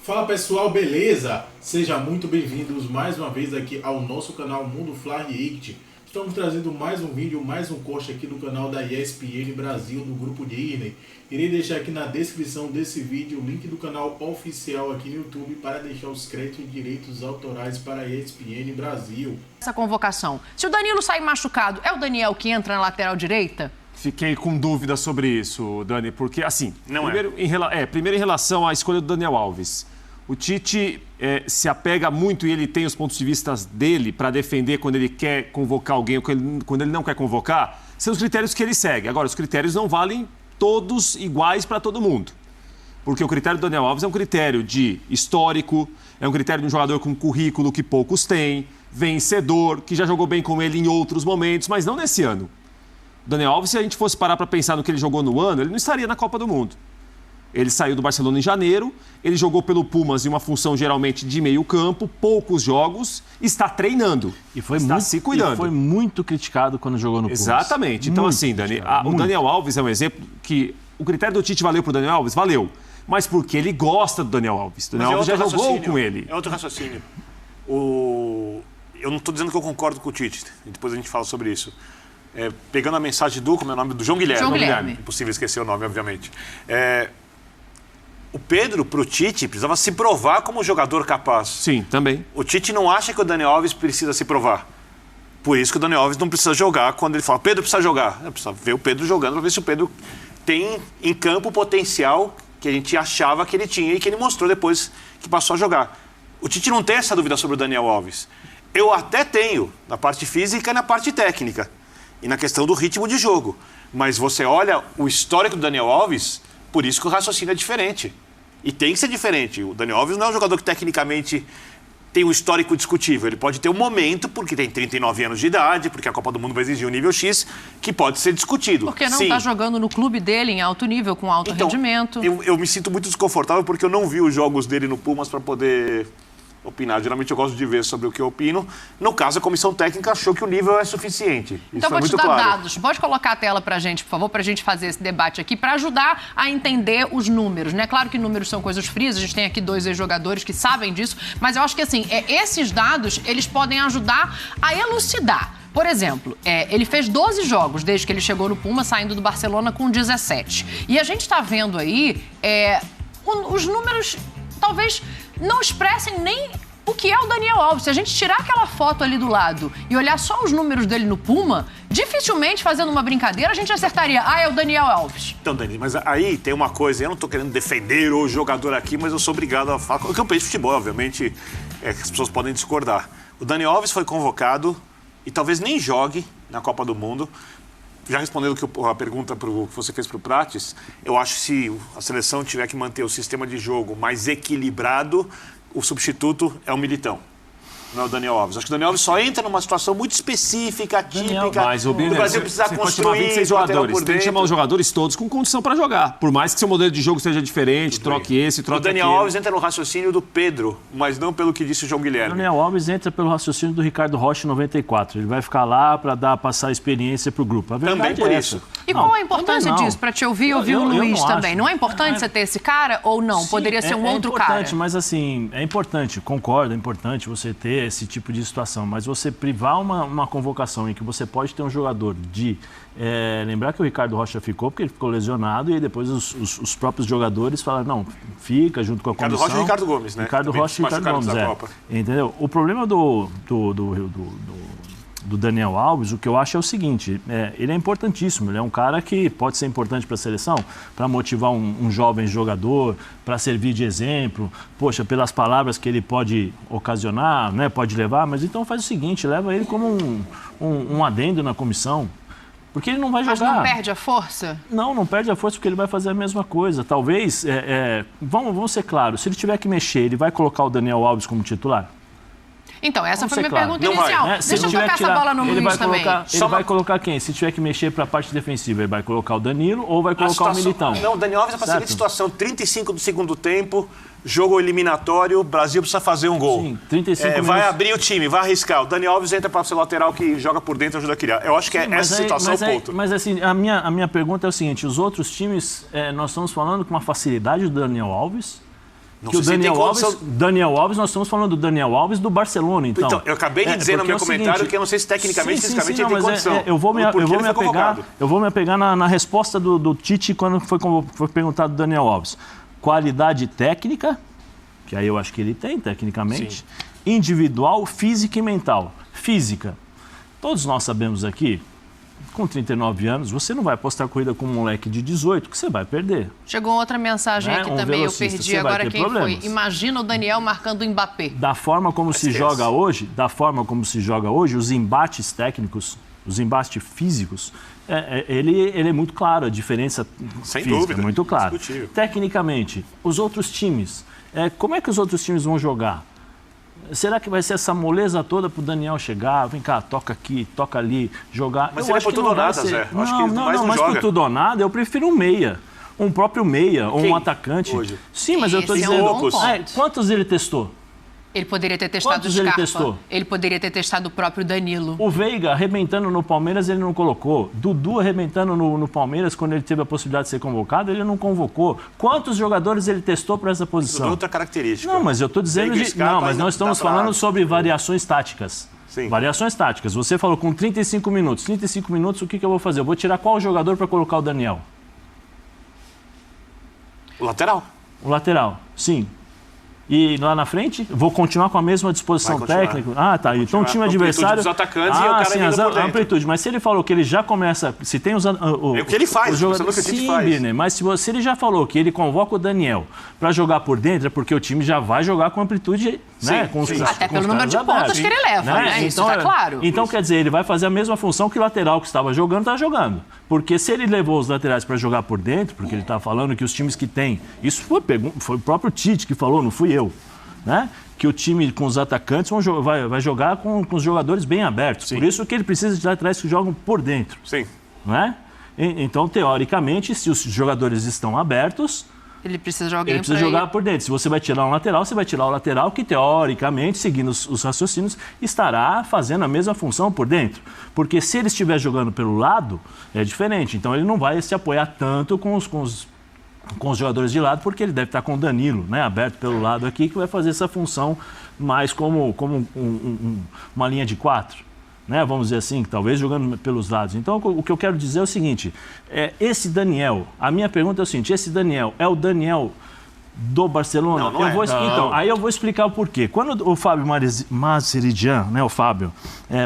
Fala pessoal, beleza? Sejam muito bem-vindos mais uma vez aqui ao nosso canal Mundo Fly React. Estamos trazendo mais um vídeo, mais um corte aqui do canal da ESPN Brasil, do Grupo Disney. Irei deixar aqui na descrição desse vídeo o link do canal oficial aqui no YouTube para deixar os créditos e direitos autorais para a ESPN Brasil. Essa convocação, se o Danilo sair machucado, é o Daniel que entra na lateral direita? Fiquei com dúvida sobre isso, Dani, porque assim, primeiro em relação à escolha do Daniel Alves. O Tite se apega muito e ele tem os pontos de vista dele para defender quando ele quer convocar alguém ou quando ele não quer convocar, são os critérios que ele segue. Agora, os critérios não valem todos iguais para todo mundo. Porque o critério do Daniel Alves é um critério de histórico, é um critério de um jogador com currículo que poucos têm, vencedor, que já jogou bem com ele em outros momentos, mas não nesse ano. O Daniel Alves, se a gente fosse parar para pensar no que ele jogou no ano, ele não estaria na Copa do Mundo. Ele saiu do Barcelona em janeiro, ele jogou pelo Pumas em uma função geralmente de meio campo, poucos jogos, está treinando, está se cuidando. E foi muito criticado quando jogou no Pumas. Exatamente. Então, muito assim, Dani, o Daniel Alves é um exemplo que o critério do Tite valeu para o Daniel Alves? Valeu. Mas porque ele gosta do Daniel Alves. O Daniel Alves já jogou com ele. É outro raciocínio. Eu não estou dizendo que eu concordo com o Tite, depois a gente fala sobre isso. Pegando a mensagem como é o nome do João Guilherme. João Guilherme. Impossível esquecer o nome, obviamente. O Pedro, para o Tite, precisava se provar como jogador capaz. Sim, também. O Tite não acha que o Daniel Alves precisa se provar. Por isso que o Daniel Alves não precisa jogar quando ele fala, Pedro precisa jogar. Precisa ver o Pedro jogando para ver se o Pedro tem em campo o potencial que a gente achava que ele tinha e que ele mostrou depois que passou a jogar. O Tite não tem essa dúvida sobre o Daniel Alves. Eu até tenho, na parte física e na parte técnica. E na questão do ritmo de jogo. Mas você olha o histórico do Daniel Alves, por isso que o raciocínio é diferente. E tem que ser diferente. O Daniel Alves não é um jogador que tecnicamente tem um histórico discutível. Ele pode ter um momento, porque tem 39 anos de idade, porque a Copa do Mundo vai exigir um nível X, que pode ser discutido. Porque não está jogando no clube dele em alto nível, com alto rendimento. Eu me sinto muito desconfortável porque eu não vi os jogos dele no Pumas para poder opinar. Geralmente eu gosto de ver sobre o que eu opino. No caso, a comissão técnica achou que o nível é suficiente. Então, vou te dar dados. Pode colocar a tela para a gente, por favor, para a gente fazer esse debate aqui, para ajudar a entender os números, né? Claro que números são coisas frias, a gente tem aqui 2 ex-jogadores que sabem disso, mas eu acho que, assim, esses dados, eles podem ajudar a elucidar. Por exemplo, ele fez 12 jogos desde que ele chegou no Puma, saindo do Barcelona com 17. E a gente está vendo aí os números, talvez não expressem nem o que é o Daniel Alves. Se a gente tirar aquela foto ali do lado e olhar só os números dele no Puma, dificilmente, fazendo uma brincadeira, a gente acertaria. É o Daniel Alves. Então, Dani, mas aí tem uma coisa, eu não estou querendo defender o jogador aqui, mas eu sou obrigado a falar. O campeonato de futebol, obviamente, as pessoas podem discordar. O Daniel Alves foi convocado e talvez nem jogue na Copa do Mundo. Já respondendo a pergunta que você fez para o Prates, eu acho que se a seleção tiver que manter o sistema de jogo mais equilibrado, o substituto é o Militão, não é o Daniel Alves. Acho que o Daniel Alves só entra numa situação muito específica, típica. Mas o Brasil precisa construir 26 jogadores. Tem que chamar os jogadores todos com condição para jogar. Por mais que seu modelo de jogo seja diferente, troque esse, troque aquele. O Daniel Alves entra no raciocínio do Pedro, mas não pelo que disse o João Guilherme. O Daniel Alves entra pelo raciocínio do Ricardo Rocha em 94. Ele vai ficar lá para passar a experiência para o grupo. A verdade também por é isso. E qual a importância disso? Para te ouvir o Luiz também. Não é importante você ter esse cara ou não? Sim, poderia ser um outro cara? É importante, mas assim, é importante, concordo, é importante você ter esse tipo de situação. Mas você privar uma convocação em que você pode ter um jogador de... lembrar que o Ricardo Rocha ficou porque ele ficou lesionado e depois os próprios jogadores falaram, não, fica junto com a comissão. Ricardo Rocha e Ricardo Gomes, né? Ricardo Rocha e Ricardo Gomes, entendeu? O problema do Daniel Alves, o que eu acho é o seguinte, ele é importantíssimo, ele é um cara que pode ser importante para a seleção, para motivar um jovem jogador, para servir de exemplo, poxa, pelas palavras que ele pode ocasionar, né, pode levar, mas então faz o seguinte, leva ele como um adendo na comissão, porque ele não vai jogar. Mas não perde a força? Não perde a força porque ele vai fazer a mesma coisa. Talvez, vamos ser claros, se ele tiver que mexer, ele vai colocar o Daniel Alves como titular? Então, essa foi a minha pergunta inicial. Se Deixa eu tocar essa bola no Luiz também. Ele vai colocar quem? Se tiver que mexer para a parte defensiva, ele vai colocar o Danilo ou vai colocar o Militão? Não, o Daniel Alves é para a seguinte situação, 35 do segundo tempo, jogo eliminatório, o Brasil precisa fazer um gol. Sim, 35 minutos. Vai abrir o time, vai arriscar. O Daniel Alves entra para ser lateral que joga por dentro e ajuda a criar. Eu acho que essa situação é o ponto. Mas assim, a minha pergunta é o seguinte, os outros times, nós estamos falando com uma facilidade do Daniel Alves Que o Daniel Alves, nós estamos falando do Daniel Alves do Barcelona, então. Então, eu acabei de dizer no meu comentário que eu não sei se tecnicamente, fisicamente, ele tem condição. Eu vou me apegar na resposta do Tite quando foi perguntado do Daniel Alves. Qualidade técnica, que aí eu acho que ele tem, tecnicamente. Sim. Individual, física e mental. Física. Todos nós sabemos aqui, com 39 anos, você não vai apostar corrida com um moleque de 18, que você vai perder. Chegou outra mensagem aqui também, eu perdi agora quem foi. Imagina o Daniel marcando o Mbappé. Da forma como se joga hoje, os embates técnicos, os embates físicos, ele é muito claro, a diferença sem física dúvida, é muito clara. Discutível. Tecnicamente, os outros times, como é que os outros times vão jogar? Será que vai ser essa moleza toda para o Daniel chegar? Vem cá, toca aqui, toca ali, jogar. Mas seria por tudo ou nada, Zé. Não, mas por tudo ou nada, eu prefiro um meia. Um próprio meia, ou um atacante. Hoje? Sim, mas eu estou dizendo... Quantos ele testou? Ele poderia ter testado o Scarpa. Ele poderia ter testado o próprio Danilo. O Veiga arrebentando no Palmeiras, ele não colocou. Dudu arrebentando no Palmeiras, quando ele teve a possibilidade de ser convocado, ele não convocou. Quantos jogadores ele testou para essa posição? Outra característica. Não, mas eu estou dizendo... mas nós estamos falando sobre variações táticas. Sim. Variações táticas. Você falou com 35 minutos. 35 minutos, o que eu vou fazer? Eu vou tirar qual jogador para colocar o Daniel? O lateral. O lateral, sim. E lá na frente, vou continuar com a mesma disposição técnica. Tá. Então o time adversário... Dos atacantes e o cara sim, a amplitude. Mas se ele falou que ele já começa... Se tem os... É o que ele faz. Sim, Birner, mas se ele já falou que ele convoca o Daniel para jogar por dentro, é porque o time já vai jogar com amplitude, né? Até pelo número de pontos que ele leva, né? Isso está claro. Então, quer dizer, ele vai fazer a mesma função que o lateral que estava jogando está jogando. Porque se ele levou os laterais para jogar por dentro, porque ele está falando que os times que tem... Isso foi o próprio Tite que falou, não fui eu. Né? Que o time com os atacantes vai jogar com os jogadores bem abertos. Sim. Por isso que ele precisa de laterais que jogam por dentro. Sim. Né? Então, teoricamente, se os jogadores estão abertos... Ele precisa jogar por dentro. Se você vai tirar um lateral, você vai tirar o lateral que, teoricamente, seguindo os raciocínios, estará fazendo a mesma função por dentro. Porque se ele estiver jogando pelo lado, é diferente. Então, ele não vai se apoiar tanto com os jogadores de lado, porque ele deve estar com o Danilo, né, aberto pelo lado aqui, que vai fazer essa função mais como uma linha de 4. Né, vamos dizer assim, talvez jogando pelos lados. Então, o que eu quero dizer é o seguinte, esse Daniel, a minha pergunta é o seguinte, esse Daniel é o Daniel do Barcelona? Então, aí eu vou explicar o porquê. Quando o Fábio Mazeridian, né, o Fábio,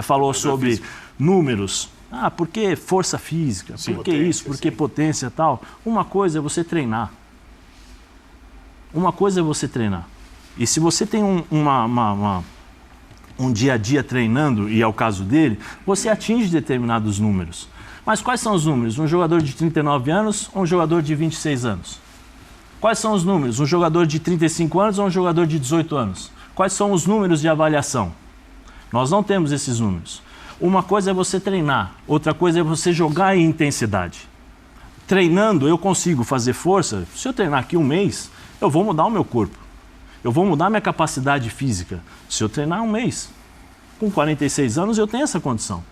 falou sobre números, por que força física, por que isso, por que potência e tal, uma coisa é você treinar. E se você tem um dia a dia treinando, e é o caso dele, você atinge determinados números. Mas quais são os números? Um jogador de 39 anos ou um jogador de 26 anos? Quais são os números? Um jogador de 35 anos ou um jogador de 18 anos? Quais são os números de avaliação? Nós não temos esses números. Uma coisa é você treinar, outra coisa é você jogar em intensidade. Treinando, eu consigo fazer força. Se eu treinar aqui um mês, eu vou mudar o meu corpo. Eu vou mudar minha capacidade física. Se eu treinar um mês, com 46 anos, eu tenho essa condição.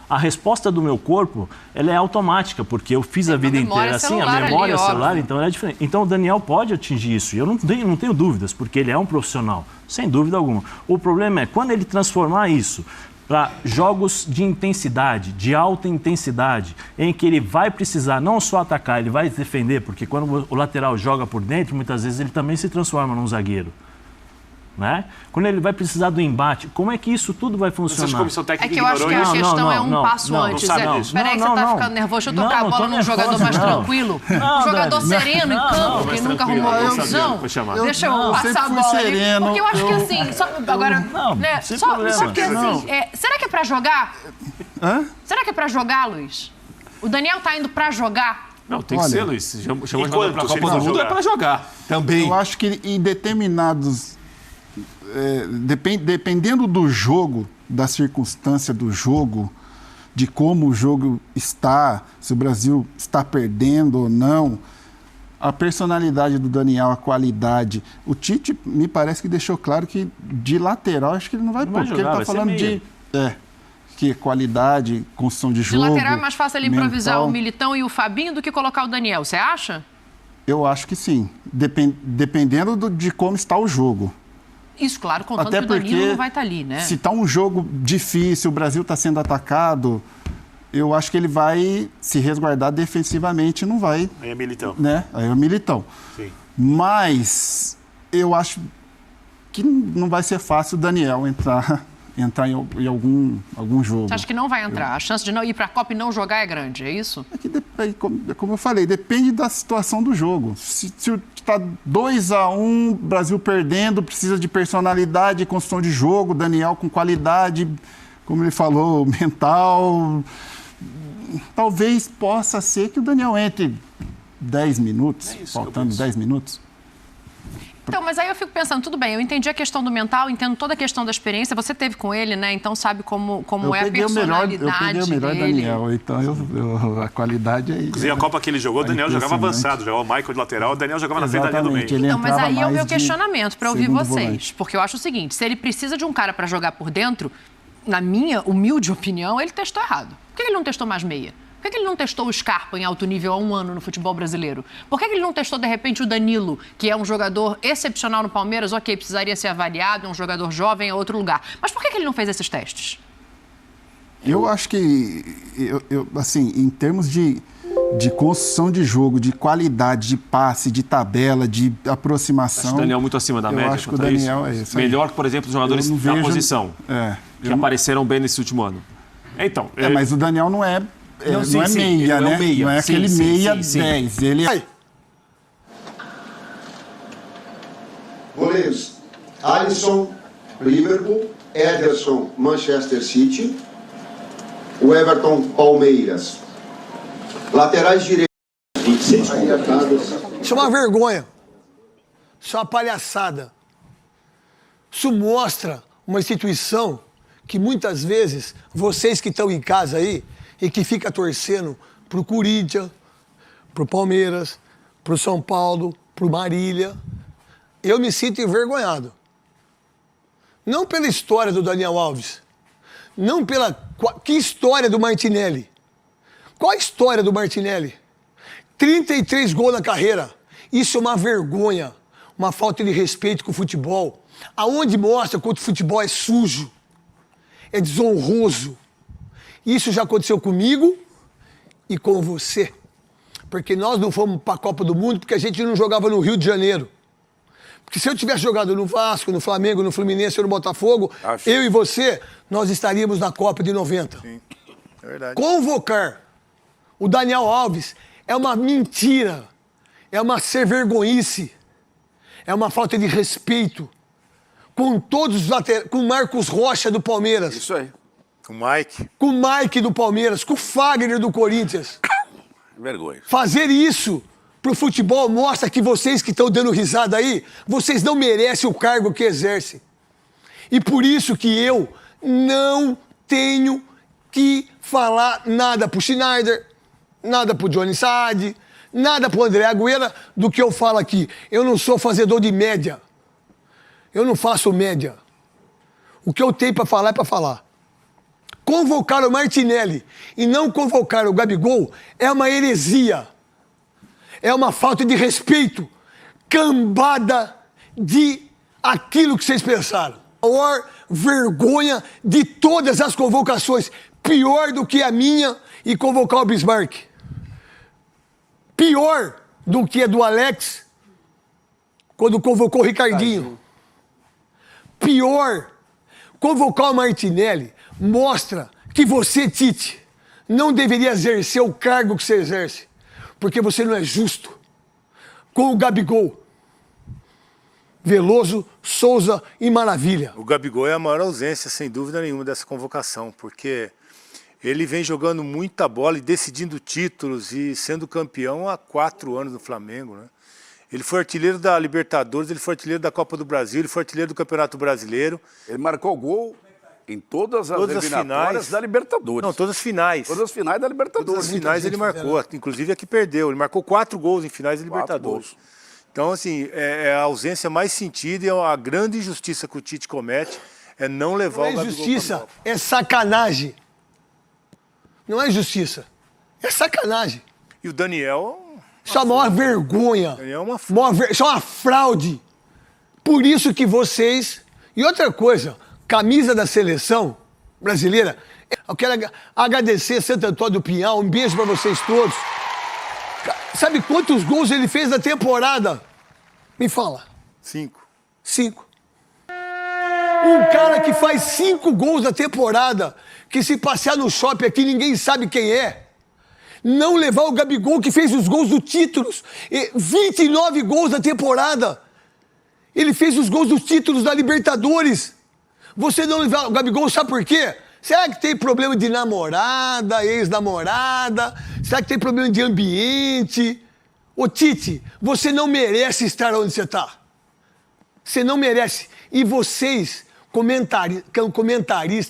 A resposta do meu corpo, ela é automática, porque eu fiz a vida inteira assim, a memória celular, então ela é diferente. Então o Daniel pode atingir isso, e eu não tenho dúvidas, porque ele é um profissional, sem dúvida alguma. O problema é quando ele transformar isso para jogos de intensidade, de alta intensidade, em que ele vai precisar não só atacar, ele vai defender, porque quando o lateral joga por dentro, muitas vezes ele também se transforma num zagueiro. Né? Quando ele vai precisar do embate, como é que isso tudo vai funcionar? É que eu acho que a questão é um passo antes. Peraí, você tá ficando nervoso. Deixa eu tocar a bola num jogador mais tranquilo. Um jogador sereno em campo, que nunca arrumou confusão. Deixa eu passar a bola ali. Porque eu acho que assim, só que assim, será que é pra jogar? Será que é pra jogar, Luiz? O Daniel tá indo pra jogar? Não, tem que ser, Luiz. Chamou jogador pra Copa do Mundo, é pra jogar também. Eu acho que em determinados... dependendo do jogo, da circunstância do jogo, de como o jogo está, se o Brasil está perdendo ou não, a personalidade do Daniel, a qualidade. O Tite me parece que deixou claro que de lateral acho que ele não vai pôr, porque ele está falando que qualidade, construção de jogo. De lateral é mais fácil ele improvisar o Militão e o Fabinho do que colocar o Daniel, você acha? Eu acho que sim, dependendo de como está o jogo. Isso, claro, contando Até que o Danilo porque não vai estar ali, né? Se está um jogo difícil, o Brasil está sendo atacado, eu acho que ele vai se resguardar defensivamente, não vai... Aí é Militão. Né? Aí é o Militão. Sim. Mas eu acho que não vai ser fácil o Daniel entrar em algum jogo. Você acha que não vai entrar? A chance de não ir para a Copa e não jogar é grande, é isso? É que como eu falei, depende da situação do jogo. Se está 2-1, Brasil perdendo, precisa de personalidade, construção de jogo, Daniel com qualidade, como ele falou, mental. Talvez possa ser que o Daniel entre 10 minutos, faltando 10 minutos. Então, mas aí eu fico pensando, tudo bem, eu entendi a questão do mental, entendo toda a questão da experiência, você teve com ele, né? Então sabe como é a personalidade Eu peguei o melhor dele. Daniel, então a qualidade é... Inclusive, a Copa que ele jogou, o Daniel jogava avançado, jogava o Michael de lateral, o Daniel jogava na frente da linha do meio. Ele Então, mas entrava aí é o meu mais de questionamento para ouvir segundo vocês. volante. Porque eu acho o seguinte, se ele precisa de um cara para jogar por dentro, na minha humilde opinião, ele testou errado. Por que ele não testou mais meia? Por que ele não testou o Scarpa em alto nível há um ano no futebol brasileiro? Por que ele não testou, de repente, o Danilo, que é um jogador excepcional no Palmeiras? Ok, precisaria ser avaliado, é um jogador jovem, é outro lugar. Mas por que ele não fez esses testes? Eu acho que, assim, em termos de construção de jogo, de qualidade, de passe, de tabela, de aproximação... Acho o Daniel muito acima da média. Eu acho que o Daniel é isso aí. Melhor que, por exemplo, os jogadores da posição, que apareceram bem nesse último ano. Então, mas o Daniel não é... Não é meia, né? Não é aquele meia 10. Ele é... Goleiros: Alisson, Liverpool; Ederson, Manchester City; o Everton, Palmeiras. Laterais direitos: 26 contratados. Isso é uma vergonha. Isso é uma palhaçada. Isso mostra uma instituição que muitas vezes, vocês que estão em casa aí, e que fica torcendo pro Corinthians, pro Palmeiras, pro São Paulo, pro Marília, eu me sinto envergonhado. Não pela história do Daniel Alves, não pela... Que história do Martinelli? Qual a história do Martinelli? 33 gols na carreira. Isso é uma vergonha, uma falta de respeito com o futebol. Aonde mostra que o futebol é sujo, é desonroso. Isso já aconteceu comigo e com você. Porque nós não fomos para a Copa do Mundo porque a gente não jogava no Rio de Janeiro. Porque se eu tivesse jogado no Vasco, no Flamengo, no Fluminense ou no Botafogo, eu e você, nós estaríamos na Copa de 90. Sim, é verdade. Convocar o Daniel Alves é uma mentira, é uma ser-vergonhice, é uma falta de respeito com todos os laterais, com o Marcos Rocha do Palmeiras. Isso aí. Com o Mike. Com o Mike do Palmeiras, com o Fagner do Corinthians. Vergonha. Fazer isso pro futebol mostra que vocês que estão dando risada aí, vocês não merecem o cargo que exercem. E por isso que eu não tenho que falar nada pro Schneider, nada pro Johnny Saad, nada pro André Agüera do que eu falo aqui. Eu não sou fazedor de média. Eu não faço média. O que eu tenho para falar é para falar. Convocar o Martinelli e não convocar o Gabigol é uma heresia. É uma falta de respeito. Cambada de aquilo que vocês pensaram. A maior vergonha de todas as convocações. Pior do que a minha e convocar o Bismarck. Pior do que a do Alex quando convocou o Ricardinho. Pior, convocar o Martinelli mostra que você, Tite, não deveria exercer o cargo que você exerce, porque você não é justo com o Gabigol, Veloso, Souza e Maravilha. O Gabigol é a maior ausência, sem dúvida nenhuma, dessa convocação, porque ele vem jogando muita bola e decidindo títulos e sendo campeão há 4 anos no Flamengo, né? Ele foi artilheiro da Libertadores, ele foi artilheiro da Copa do Brasil, ele foi artilheiro do Campeonato Brasileiro. Ele marcou gol em todas as eliminatórias finais da Libertadores. Não, todas as finais. Todas as finais da Libertadores. Todas as finais ele marcou, inclusive a que perdeu. Ele marcou 4 gols em finais da Libertadores. Então, assim, é a ausência mais sentida e é a grande injustiça que o Tite comete é não levar o Gabigol. Não é injustiça, é sacanagem. Não é injustiça, é sacanagem. E o Daniel Isso é a maior vergonha. É uma Isso é uma fraude. Por isso que vocês... E outra coisa, camisa da seleção brasileira, eu quero agradecer Santo Antônio do Pinhal, um beijo pra vocês todos. Sabe quantos gols ele fez na temporada? Me fala. 5. 5. Um cara que faz 5 gols na temporada, que se passear no shopping aqui ninguém sabe quem é. Não levar o Gabigol, que fez os gols do títulos. 29 gols na temporada. Ele fez os gols dos títulos da Libertadores. Você não levar o Gabigol, sabe por quê? Será que tem problema de namorada, ex-namorada? Será que tem problema de ambiente? Ô Tite, você não merece estar onde você está. Você não merece. E vocês, comentaristas